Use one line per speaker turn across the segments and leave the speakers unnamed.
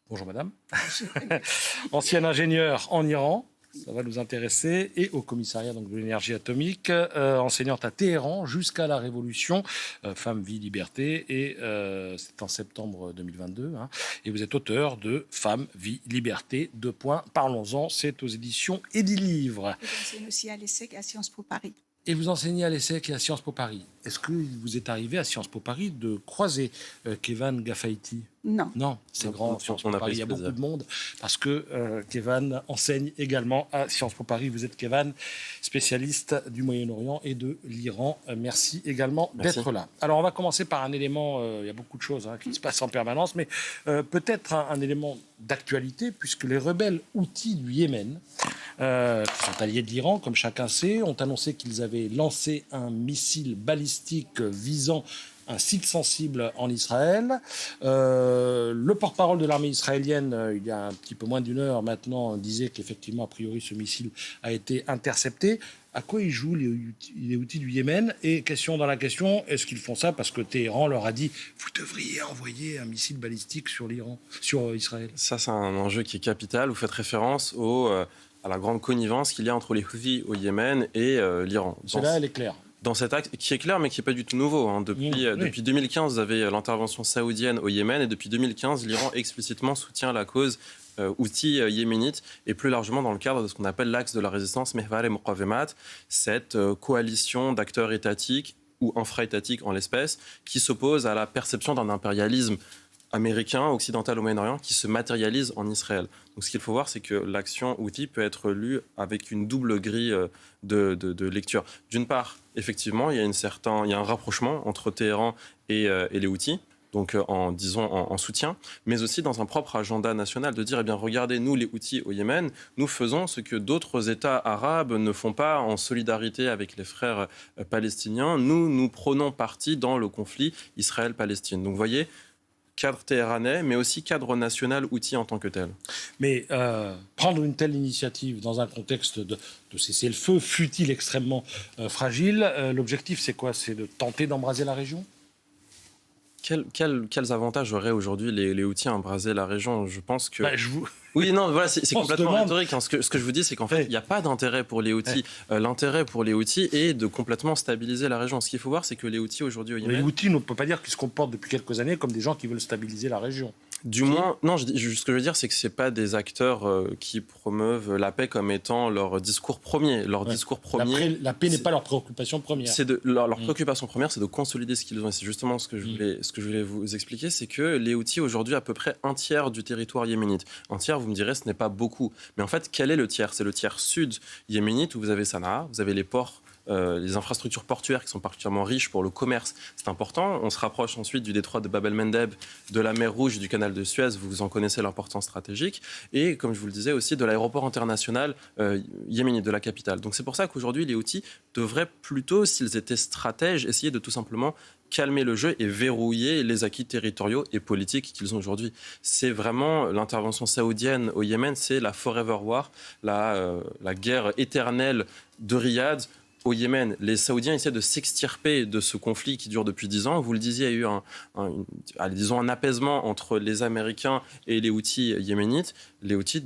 Bonjour madame. Ancien ingénieur en Iran, ça va nous intéresser, et au commissariat donc, de l'énergie atomique, enseignante à Téhéran jusqu'à la Révolution, Femme, Vie, Liberté, et c'est en septembre 2022. Et vous êtes auteur de Femme, Vie, Liberté, Parlons-en, c'est aux éditions Édilivre.
Et j'enseigne aussi à l'ESSEC et à Sciences Po Paris.
Et vous enseignez à l'ESSEC et à Sciences Po Paris. Est-ce que vous est arrivé à Sciences Po Paris de croiser Kevan Gafaïti ?
Non.
Non, c'est grand, Sciences Po Paris, il y a beaucoup de monde, parce que Kevan enseigne également à Sciences Po Paris. Vous êtes Kevan, spécialiste du Moyen-Orient et de l'Iran. Merci également d'être là. Alors on va commencer par un élément, il y a beaucoup de choses qui se passent en permanence, mais peut-être un élément d'actualité, puisque les rebelles Houthis du Yémen, qui sont alliés de l'Iran, comme chacun sait, ont annoncé qu'ils avaient lancé un missile balistique visant un site sensible en Israël. Le porte-parole de l'armée israélienne, il y a un petit peu moins d'une heure maintenant, disait qu'effectivement, a priori, ce missile a été intercepté. À quoi ils jouent les Houthis du Yémen ? Et question dans la question, est-ce qu'ils font ça parce que Téhéran leur a dit « vous devriez envoyer un missile balistique sur Israël ».
Ça, c'est un enjeu qui est capital. Vous faites référence à la grande connivence qu'il y a entre les Houthis au Yémen et l'Iran.
Celle-là, elle est claire.
Dans cet acte, qui est clair, mais qui n'est pas du tout nouveau. Depuis 2015, vous avez l'intervention saoudienne au Yémen, et depuis 2015, l'Iran explicitement soutient la cause Houthi yéménite, et plus largement dans le cadre de ce qu'on appelle l'axe de la résistance Mehvar et Muqavemat, cette coalition d'acteurs étatiques, ou infra-étatiques en l'espèce, qui s'oppose à la perception d'un impérialisme américain, occidental au Moyen-Orient, qui se matérialise en Israël. Donc ce qu'il faut voir, c'est que l'action Houthi peut être lue avec une double grille de lecture. D'une part, effectivement, il y a un rapprochement entre Téhéran et les Houthis, donc en soutien, mais aussi dans un propre agenda national, de dire, eh bien, regardez, nous, les Houthis au Yémen, nous faisons ce que d'autres États arabes ne font pas en solidarité avec les frères palestiniens. Nous prenons parti dans le conflit Israël-Palestine. Donc vous voyez, cadre téhéranais, mais aussi cadre national Houthi en tant que tel.
Mais prendre une telle initiative dans un contexte de cessez-le-feu, fut-il extrêmement fragile, l'objectif c'est quoi ? C'est de tenter d'embraser la région ?
Quels avantages auraient aujourd'hui les Houthis à embraser la région ? Je pense que... Oui, non, voilà, c'est complètement rhétorique. Ce que je vous dis, c'est qu'en fait, il n'y a pas d'intérêt pour les Houthis. L'intérêt pour les Houthis est de complètement stabiliser la région. Ce qu'il faut voir, c'est que les Houthis aujourd'hui au Yémen...
Les Houthis, on ne peut pas dire qu'ils se comportent depuis quelques années comme des gens qui veulent stabiliser la région.
Du moins, non, ce que je veux dire, c'est que ce n'est pas des acteurs qui promeuvent la paix comme étant leur discours premier.
La paix n'est pas leur préoccupation première.
Leur préoccupation première, c'est de consolider ce qu'ils ont. Et c'est justement ce que je voulais vous expliquer, c'est que les Houthis, aujourd'hui, à peu près un tiers du territoire yéménite. Un tiers, vous me direz, ce n'est pas beaucoup. Mais en fait, quel est le tiers ? C'est le tiers sud yéménite, où vous avez Sanaa, vous avez les ports, les infrastructures portuaires qui sont particulièrement riches pour le commerce, c'est important. On se rapproche ensuite du détroit de Bab el-Mandeb, de la mer Rouge et du canal de Suez, vous en connaissez l'importance stratégique, et comme je vous le disais aussi, de l'aéroport international yéménite, de la capitale. Donc c'est pour ça qu'aujourd'hui les Houthis devraient plutôt, s'ils étaient stratèges, essayer de tout simplement calmer le jeu et verrouiller les acquis territoriaux et politiques qu'ils ont aujourd'hui. C'est vraiment l'intervention saoudienne au Yémen, c'est la forever war, la guerre éternelle de Riyad. Au Yémen, les Saoudiens essaient de s'extirper de ce conflit qui dure depuis 10 ans. Vous le disiez, il y a eu un apaisement entre les Américains et les Houthis yéménites. Les Houthis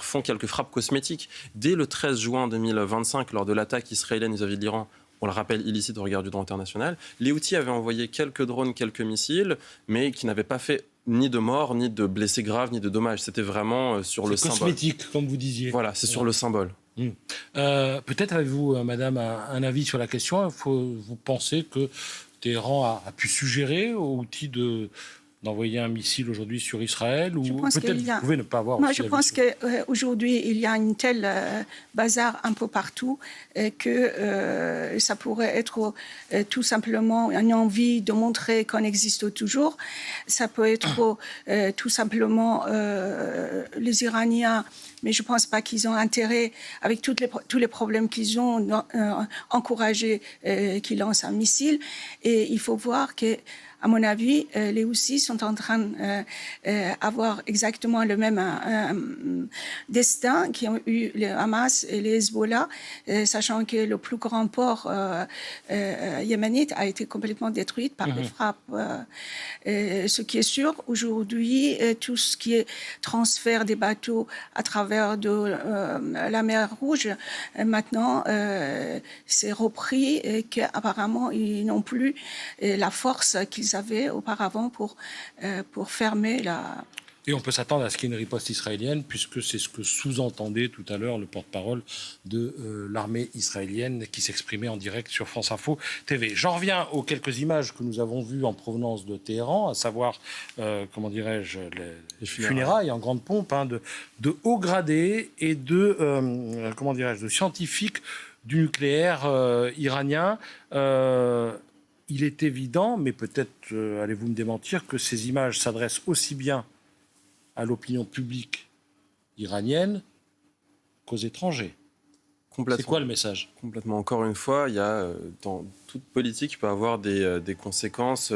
font quelques frappes cosmétiques. Dès le 13 juin 2025, lors de l'attaque israélienne vis-à-vis de l'Iran, on le rappelle, illicite au regard du droit international, les Houthis avaient envoyé quelques drones, quelques missiles, mais qui n'avaient pas fait ni de morts, ni de blessés graves, ni de dommages. C'était vraiment sur le symbole.
C'est cosmétique, comme vous disiez.
Voilà, c'est sur le symbole.
Peut-être avez-vous, madame, un avis sur la question. Vous pensez que Téhéran a pu suggérer aux Houthis d'envoyer un missile aujourd'hui sur Israël, ou peut-être vous pouvez ne pas avoir...
Moi, je pense qu'aujourd'hui, il y a une telle bazar un peu partout que ça pourrait être tout simplement une envie de montrer qu'on existe toujours. Ça peut être tout simplement les Iraniens, mais je ne pense pas qu'ils ont intérêt, avec tous les problèmes qu'ils ont, encouragé qu'ils lancent un missile. Et il faut voir que à mon avis, les Houthis sont en train d'avoir exactement le même destin qu'ont eu le Hamas et les Hezbollah, sachant que le plus grand port yéménite a été complètement détruit par les frappes. Ce qui est sûr, aujourd'hui, tout ce qui est transfert des bateaux à travers la mer Rouge, maintenant, c'est repris et qu'apparemment, ils n'ont plus la force qu'ils avaient auparavant pour fermer la...
Et on peut s'attendre à ce qu'il y ait une riposte israélienne, puisque c'est ce que sous-entendait tout à l'heure le porte-parole de l'armée israélienne qui s'exprimait en direct sur France Info TV. J'en reviens aux quelques images que nous avons vues en provenance de Téhéran, à savoir, comment dirais-je, les funérailles en grande pompe, de hauts gradés et de, comment dirais-je, de scientifiques du nucléaire iranien. Il est évident, mais peut-être allez-vous me démentir, que ces images s'adressent aussi bien à l'opinion publique iranienne qu'aux étrangers. C'est quoi le message ?
Complètement. Encore une fois, il y a, dans toute politique, il peut avoir des conséquences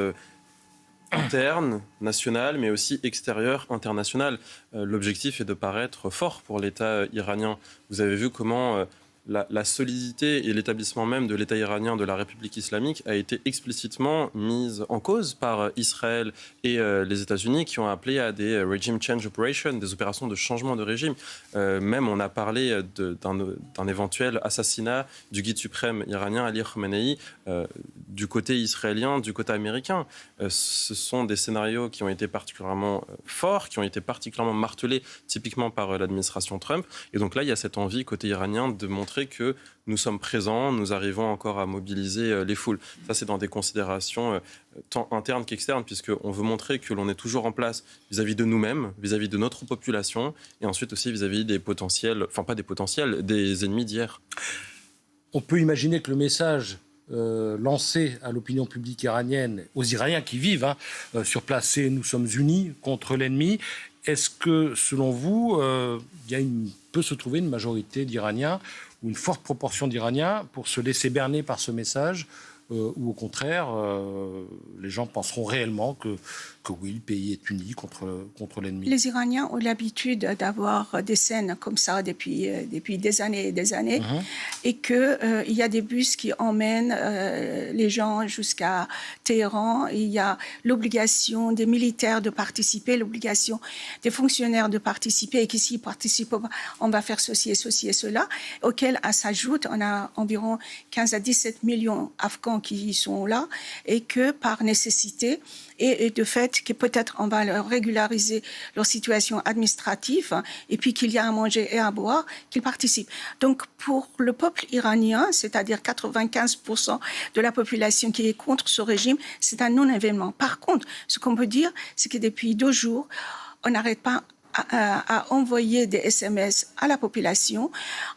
internes, nationales, mais aussi extérieures, internationales. L'objectif est de paraître fort pour l'État iranien. Vous avez vu comment... La solidité et l'établissement même de l'État iranien, de la République islamique, a été explicitement mise en cause par Israël et les États-Unis, qui ont appelé à des regime change operations, des opérations de changement de régime. Même on a parlé d'un éventuel assassinat du guide suprême iranien Ali Khamenei du côté israélien, du côté américain. Ce sont des scénarios qui ont été particulièrement forts, qui ont été particulièrement martelés typiquement par l'administration Trump. Et donc là, il y a cette envie côté iranien de montrer que nous sommes présents, nous arrivons encore à mobiliser les foules. Ça, c'est dans des considérations tant internes qu'externes, puisqu'on veut montrer que l'on est toujours en place vis-à-vis de nous-mêmes, vis-à-vis de notre population, et ensuite aussi vis-à-vis des potentiels, enfin pas des potentiels, des ennemis d'hier.
On peut imaginer que le message lancé à l'opinion publique iranienne, aux Iraniens qui vivent sur place, c'est « nous sommes unis contre l'ennemi ». Est-ce que, selon vous, peut se trouver une majorité d'Iraniens ou une forte proportion d'Iraniens pour se laisser berner par ce message ou au contraire, les gens penseront réellement que oui, le pays est uni contre l'ennemi?
Les Iraniens ont l'habitude d'avoir des scènes comme ça depuis des années et des années, et qu'il y a des bus qui emmènent les gens jusqu'à Téhéran. Il y a l'obligation des militaires de participer, l'obligation des fonctionnaires de participer, et qu'ici, participent, on va faire ceci et cela, auquel s'ajoute, on a environ 15 à 17 millions d'Afghans qui sont là, et que par nécessité, et de fait que peut-être on va leur régulariser leur situation administrative, et puis qu'il y a à manger et à boire, qu'ils participent. Donc pour le peuple iranien, c'est-à-dire 95% de la population qui est contre ce régime, c'est un non-événement. Par contre, ce qu'on peut dire, c'est que depuis 2 jours, on n'arrête pas à envoyer des SMS à la population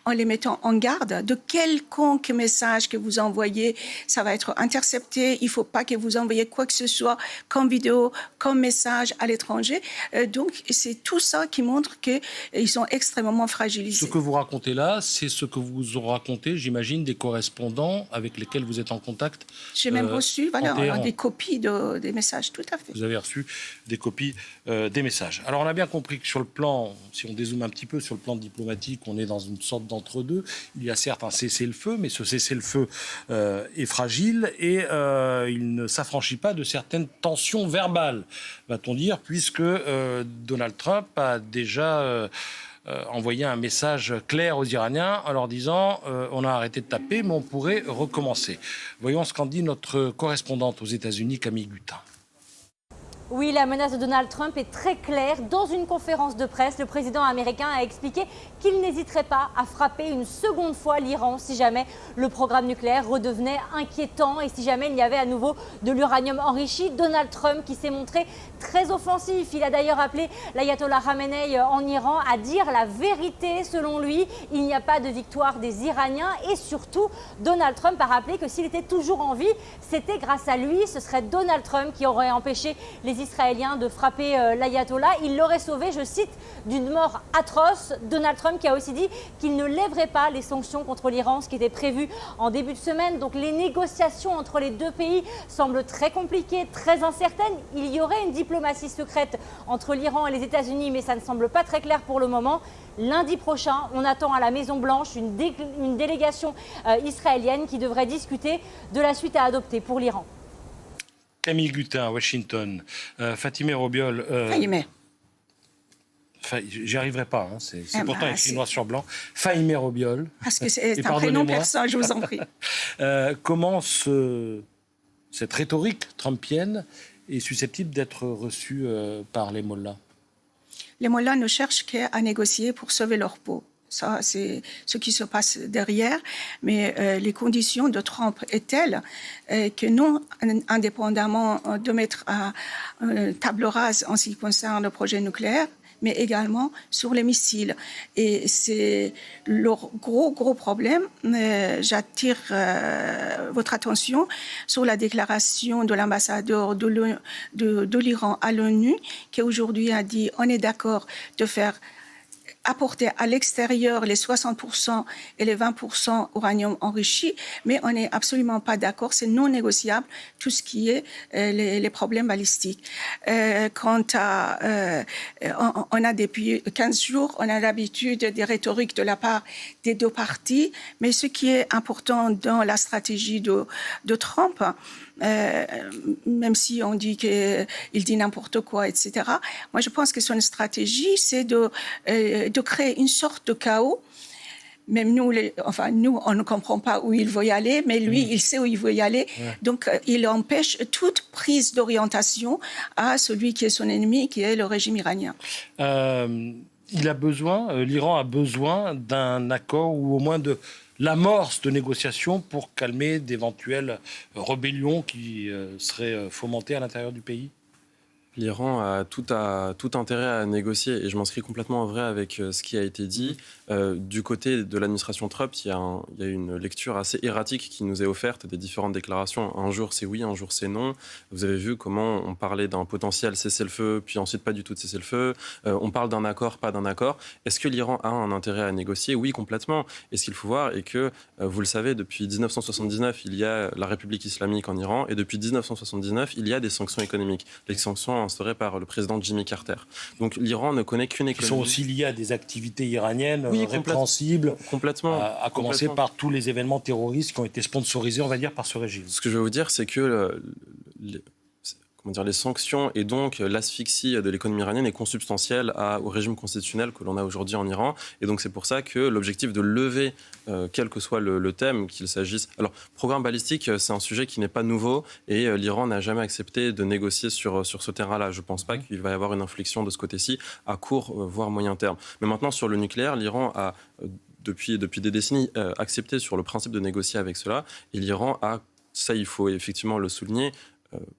en les mettant en garde de quelconque message que vous envoyez, ça va être intercepté, il ne faut pas que vous envoyiez quoi que ce soit comme vidéo, comme message à l'étranger. Donc c'est tout ça qui montre qu'ils sont extrêmement fragilisés.
Ce que vous racontez là, c'est ce que vous ont raconté, j'imagine, des correspondants avec lesquels vous êtes en contact.
J'ai même reçu des copies des messages, tout à fait.
Vous avez reçu des copies des messages. Alors on a bien compris que sur le plan, si on dézoome un petit peu sur le plan diplomatique, on est dans une sorte d'entre-deux. Il y a certes un cessez-le-feu, mais ce cessez-le-feu est fragile et il ne s'affranchit pas de certaines tensions verbales, va-t-on dire, puisque Donald Trump a déjà envoyé un message clair aux Iraniens en leur disant on a arrêté de taper, mais on pourrait recommencer. Voyons ce qu'en dit notre correspondante aux États-Unis, Camille Gutin.
Oui, la menace de Donald Trump est très claire. Dans une conférence de presse, le président américain a expliqué qu'il n'hésiterait pas à frapper une seconde fois l'Iran si jamais le programme nucléaire redevenait inquiétant et si jamais il y avait à nouveau de l'uranium enrichi. Donald Trump qui s'est montré très offensif. Il a d'ailleurs appelé l'ayatollah Khamenei en Iran à dire la vérité. Selon lui, il n'y a pas de victoire des Iraniens et surtout, Donald Trump a rappelé que s'il était toujours en vie, c'était grâce à lui. Ce serait Donald Trump qui aurait empêché les les Israéliens de frapper l'ayatollah. Il l'aurait sauvé, je cite, d'une mort atroce. Donald Trump qui a aussi dit qu'il ne lèverait pas les sanctions contre l'Iran, ce qui était prévu en début de semaine. Donc les négociations entre les deux pays semblent très compliquées, très incertaines. Il y aurait une diplomatie secrète entre l'Iran et les États-Unis, mais ça ne semble pas très clair pour le moment. Lundi prochain, on attend à la Maison-Blanche une délégation israélienne qui devrait discuter de la suite à adopter pour l'Iran.
Camille Gutin, Washington. Fatimé Robiol. J'y arriverai pas, hein. C'est pourtant écrit noir sur blanc. Fahimé Robiol.
Parce que c'est un prénom persan, je vous en prie.
Comment cette rhétorique trumpienne est susceptible d'être reçue par les mollahs?
Les mollahs ne cherchent qu'à négocier pour sauver leur peau. Ça, c'est ce qui se passe derrière. Mais les conditions de Trump est telles que non, indépendamment de mettre à table rase en ce qui concerne le projet nucléaire, mais également sur les missiles. Et c'est leur gros problème. J'attire votre attention sur la déclaration de l'ambassadeur de l'Iran à l'ONU, qui aujourd'hui a dit on est d'accord de faire apporter à l'extérieur les 60% et les 20% uranium enrichi, mais on n'est absolument pas d'accord, c'est non négociable, tout ce qui est les problèmes balistiques. On a depuis 15 jours, on a l'habitude des rhétoriques de la part des deux parties, mais ce qui est important dans la stratégie de Trump, même si on dit qu'il dit n'importe quoi, etc. Moi, je pense que son stratégie, c'est de créer une sorte de chaos. Même nous, on ne comprend pas où il veut y aller, mais lui, il sait où il veut y aller. Ouais. Donc, il empêche toute prise d'orientation à celui qui est son ennemi, qui est le régime iranien.
L'Iran a besoin d'un accord ou au moins de l'amorce de négociations pour calmer d'éventuelles rébellions qui seraient fomentées à l'intérieur du pays?
L'Iran a tout intérêt à négocier et je m'inscris complètement en vrai avec ce qui a été dit. Du côté de l'administration Trump, il y a une lecture assez erratique qui nous est offerte des différentes déclarations. Un jour c'est oui, un jour c'est non. Vous avez vu comment on parlait d'un potentiel cessez-le-feu, puis ensuite pas du tout de cessez-le-feu. On parle d'un accord, pas d'un accord. Est-ce que l'Iran a un intérêt à négocier? Oui, complètement. Et ce qu'il faut voir est que, vous le savez, depuis 1979, il y a la République islamique en Iran et depuis 1979, il y a des sanctions économiques. Les sanctions instaurées par le président Jimmy Carter. Donc l'Iran ne connaît qu'une économie.
Qui sont aussi liées à des activités iraniennes répréhensibles,
complètement.
À commencer par tous les événements terroristes qui ont été sponsorisés, on va dire, par ce régime.
Ce que je veux vous dire, c'est que les sanctions et donc l'asphyxie de l'économie iranienne est consubstantielle au régime constitutionnel que l'on a aujourd'hui en Iran. Et donc c'est pour ça que l'objectif de lever, quel que soit le thème, qu'il s'agisse... Alors, programme balistique, c'est un sujet qui n'est pas nouveau et l'Iran n'a jamais accepté de négocier sur ce terrain-là. Je ne pense pas qu'il va y avoir une inflexion de ce côté-ci à court, voire moyen terme. Mais maintenant, sur le nucléaire, l'Iran a... Depuis des décennies, accepté sur le principe de négocier avec cela. Et l'Iran a, ça il faut effectivement le souligner,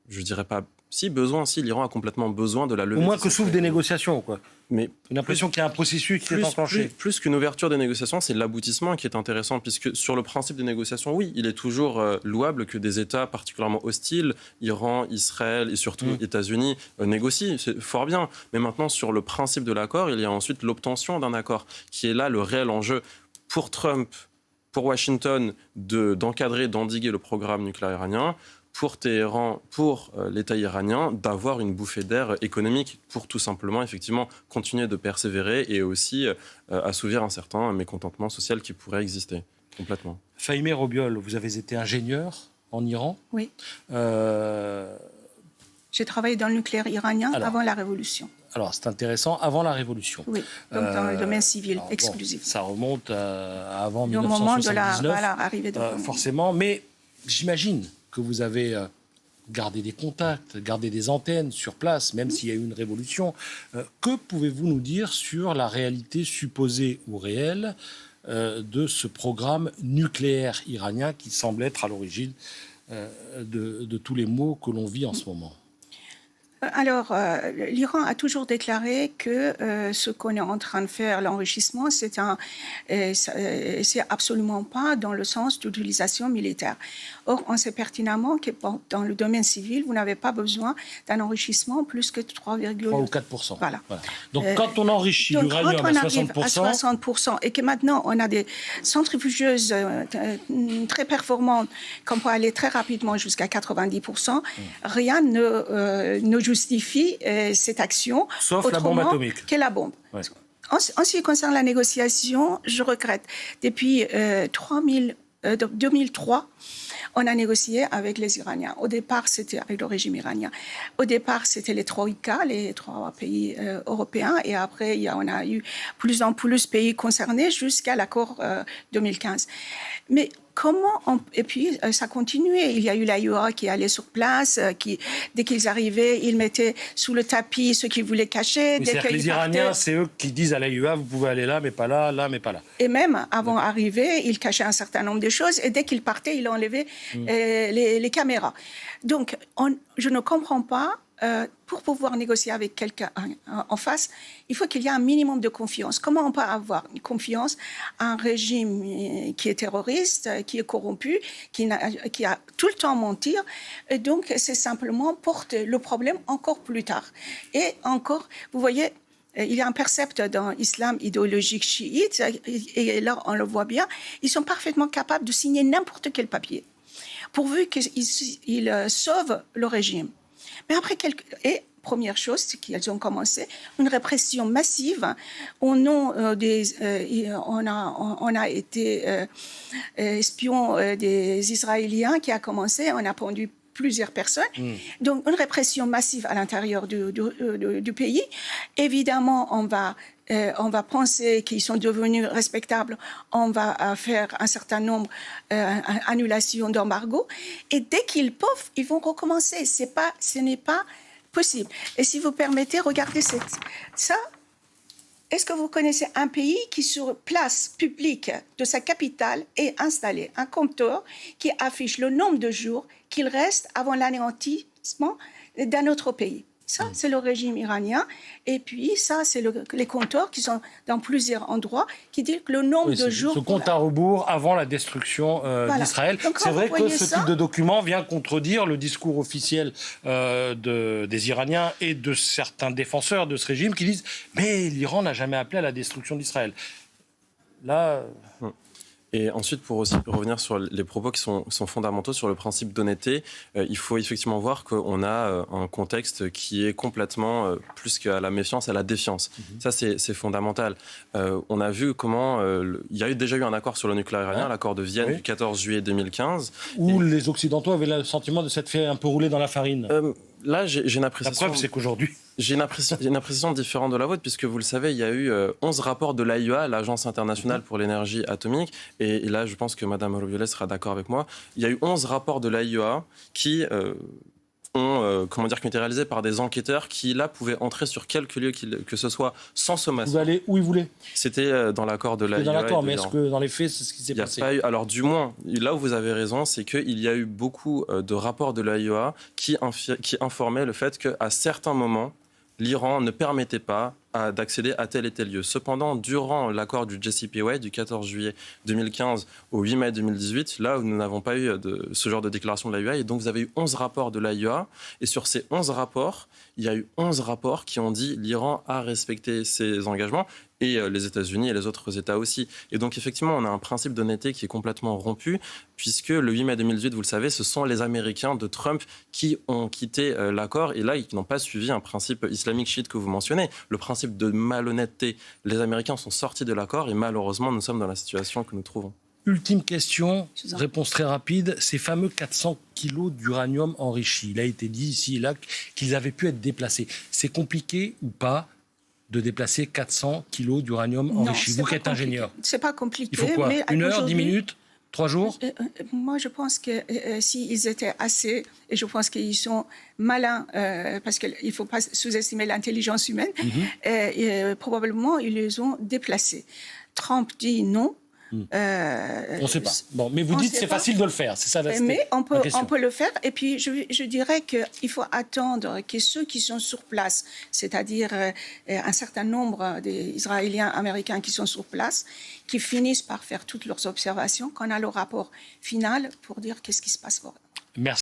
je dirais pas l'Iran a complètement besoin de la levée.
Au moins que s'ouvrent des négociations, quoi.
Mais
une impression qu'il y a un processus qui est enclenché.
Plus qu'une ouverture des négociations, c'est l'aboutissement qui est intéressant, puisque sur le principe des négociations, oui, il est toujours louable que des États particulièrement hostiles, Iran, Israël et surtout États-Unis, négocient, c'est fort bien. Mais maintenant, sur le principe de l'accord, il y a ensuite l'obtention d'un accord, qui est là le réel enjeu pour Trump, pour Washington, d'encadrer, d'endiguer le programme nucléaire iranien, pour Téhéran, pour l'État iranien, d'avoir une bouffée d'air économique pour tout simplement, effectivement, continuer de persévérer et aussi assouvir un certain mécontentement social qui pourrait exister complètement.
Fahimé Robiol, vous avez été ingénieur en Iran.
Oui. J'ai travaillé dans le nucléaire iranien avant la Révolution.
Alors, c'est intéressant, avant la Révolution.
Oui, donc dans le domaine civil exclusif.
Ça remonte à avant 1979.
Au moment de l'arrivée de
forcément, mais j'imagine que vous avez gardé des contacts, gardé des antennes sur place, même s'il y a eu une révolution. Que pouvez-vous nous dire sur la réalité supposée ou réelle de ce programme nucléaire iranien qui semble être à l'origine de tous les maux que l'on vit en ce moment?
Alors, l'Iran a toujours déclaré que ce qu'on est en train de faire, l'enrichissement, c'est absolument pas dans le sens d'utilisation militaire. Or, on sait pertinemment que dans le domaine civil, vous n'avez pas besoin d'un enrichissement plus que 3 ou 4%.
Voilà. Donc, quand on enrichit l'uranium à 60%,
et que maintenant on a des centrifugeuses très performantes, qu'on peut aller très rapidement jusqu'à 90%, rien ne justifie cette action.
Sauf la bombe atomique.
Que la bombe.
Ouais.
En ce qui concerne la négociation, je regrette. Depuis 2003, on a négocié avec les Iraniens. Au départ, c'était avec le régime iranien. Au départ, c'était les Troïkas, les 3 pays européens. Et après, on a eu plus en plus de pays concernés jusqu'à l'accord 2015. Mais et puis, ça continuait. Il y a eu l'AIEA qui allait sur place, dès qu'ils arrivaient, ils mettaient sous le tapis ce qu'ils voulaient cacher.
C'est-à-dire que les Iraniens, c'est eux qui disent à l'AIEA, vous pouvez aller là, mais pas là, là, mais pas là.
Et même, avant d'arriver, ils cachaient un certain nombre de choses. Et dès qu'ils partaient, ils enlevaient les caméras. Donc, je ne comprends pas. Pour pouvoir négocier avec quelqu'un en face, il faut qu'il y ait un minimum de confiance. Comment on peut avoir une confiance à un régime qui est terroriste, qui est corrompu, qui a tout le temps menti, et donc c'est simplement porter le problème encore plus tard. Et encore, vous voyez, il y a un précepte dans l'islam idéologique chiite, et là on le voit bien, ils sont parfaitement capables de signer n'importe quel papier, pourvu qu'ils sauvent le régime. Mais après, première chose, c'est qu'ils ont commencé une répression massive au nom on a été espion des Israéliens qui a commencé, on a pendu plusieurs personnes. Donc, une répression massive à l'intérieur du pays. Évidemment, on va penser qu'ils sont devenus respectables, on va faire un certain nombre d'annulations d'embargo, et dès qu'ils peuvent, ils vont recommencer. Ce n'est pas possible. Et si vous permettez, regardez ça. Est-ce que vous connaissez un pays qui, sur place publique de sa capitale, est installé un compteur qui affiche le nombre de jours qu'il reste avant l'anéantissement d'un autre pays? Ça, c'est le régime iranien. Et puis, ça, c'est les compteurs qui sont dans plusieurs endroits qui disent que le nombre de jours...
Ce compte à rebours avant la destruction d'Israël. C'est vrai que ce type de document vient contredire le discours officiel des Iraniens et de certains défenseurs de ce régime qui disent « Mais l'Iran n'a jamais appelé à la destruction d'Israël ». Là...
Et ensuite, pour aussi revenir sur les propos qui sont fondamentaux sur le principe d'honnêteté, il faut effectivement voir qu'on a un contexte qui est complètement plus qu'à la méfiance, à la défiance. Ça, c'est fondamental. On a vu comment il y a déjà eu un accord sur le nucléaire iranien, l'accord de Vienne du 14 juillet 2015.
Où les Occidentaux avaient le sentiment de s'être fait un peu rouler dans la farine.
Là, j'ai une appréciation...
La preuve, c'est qu'aujourd'hui...
J'ai une appréciation différente de la vôtre, puisque vous le savez, il y a eu 11 rapports de l'AIEA, l'Agence internationale pour l'énergie atomique, et là, je pense que Mme Rubiales sera d'accord avec moi. Il y a eu 11 rapports de l'AIEA qui qui ont été réalisés par des enquêteurs qui, là, pouvaient entrer sur quelques lieux que ce soit sans sommation.
Vous allez où ils voulaient.
C'était dans l'accord de l'AIEA.
Dans l'accord, mais est-ce que dans les faits, c'est ce qui s'est passé?
Alors, du moins, là où vous avez raison, c'est qu'il y a eu beaucoup de rapports de l'AIEA qui informaient le fait qu'à certains moments, l'Iran ne permettait pas d'accéder à tel et tel lieu. Cependant, durant l'accord du JCPOA du 14 juillet 2015 au 8 mai 2018, là où nous n'avons pas eu ce genre de déclaration de l'AIEA, et donc vous avez eu 11 rapports de l'AIEA, et sur ces 11 rapports, il y a eu 11 rapports qui ont dit l'Iran a respecté ses engagements, et les États-Unis et les autres États aussi. Et donc, effectivement, on a un principe d'honnêteté qui est complètement rompu, puisque le 8 mai 2018, vous le savez, ce sont les Américains de Trump qui ont quitté l'accord, et là, ils n'ont pas suivi un principe islamique chiite que vous mentionnez, le principe de malhonnêteté. Les Américains sont sortis de l'accord, et malheureusement, nous sommes dans la situation que nous trouvons.
Ultime question, réponse très rapide. Ces fameux 400 kilos d'uranium enrichi, il a été dit ici et là qu'ils avaient pu être déplacés. C'est compliqué ou pas de déplacer 400 kilos d'uranium enrichi? Vous qui êtes ingénieur.
C'est pas compliqué.
Il faut quoi?
Mais
1 heure, 10 minutes, 3 jours?
Moi, je pense que s'ils étaient assez, et je pense qu'ils sont malins, parce qu'il ne faut pas sous-estimer l'intelligence humaine, probablement ils les ont déplacés. Trump dit non.
On ne sait pas. Bon, mais vous dites que c'est facile de le faire, c'est ça la question.
Mais on peut le faire. Et puis, je dirais qu'il faut attendre que ceux qui sont sur place, c'est-à-dire un certain nombre d'Israéliens américains qui sont sur place, qui finissent par faire toutes leurs observations, qu'on a le rapport final pour dire qu'est-ce qui se passe. Merci.